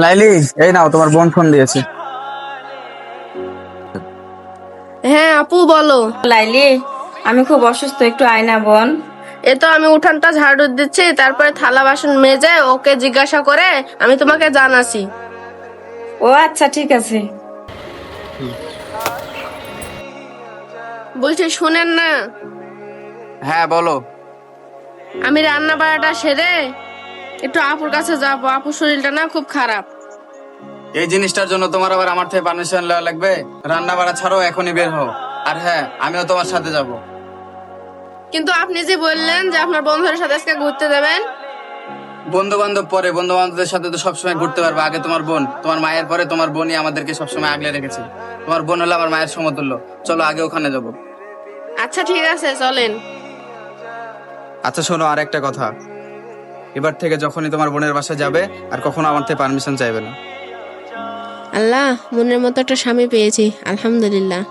লাইলি, এই নাও তোমার বোন ফোন দিয়েছে। হ্যাঁ আপু বলো। লাইলি, আমি খুব অসুস্থ, একটু আয়না বোন। এ তো আমি উঠানটা ঝাড়ু দিচ্ছি, তারপরে থালা বাসন মেজে ওকে জিজ্ঞাসা করে আমি তোমাকে জানাছি। ও আচ্ছা, ঠিক আছে। বলছি শুনেন না, হ্যাঁ বলো। আমি রান্না বাড়াটা সেরে একটু আপুর কাছে যাবো, আপুর শরীরটা না খুব খারাপ। এই জিনিসটার জন্য তোমার আবার আমার থেকে পারমিশন নেওয়া লাগবে? রান্না বাড়া ছাড়ো, এখনই বের হও। আর হ্যাঁ, আমিও তোমার সাথে যাব। কিন্তু আপনি যে বললেন যে আপনার বন্ধুদের সাথে আজকে ঘুরতে যাবেন। বন্ধু বান্ধব পরে, বন্ধু বান্ধবদের সাথে তো সবসময় ঘুরতে পারবে। আগে তোমার বোন, তোমার মায়ের পরে তোমার বোনই আমাদেরকে সবসময় আগলে রেখেছে। তোমার বোন হলো আমার মায়ের সমতুল্য। চলো আগে ওখানে যাবো। আচ্ছা ঠিক আছে চলেন। আচ্ছা শোনো, আর একটা কথা, এবার থেকে যখনই তোমার বোনের বাসায় যাবে আর কখনো আমার থেকে পারমিশন চাইবে না। আল্লাহ, মনের মতো একটা স্বামী পেয়েছি, আলহামদুলিল্লাহ।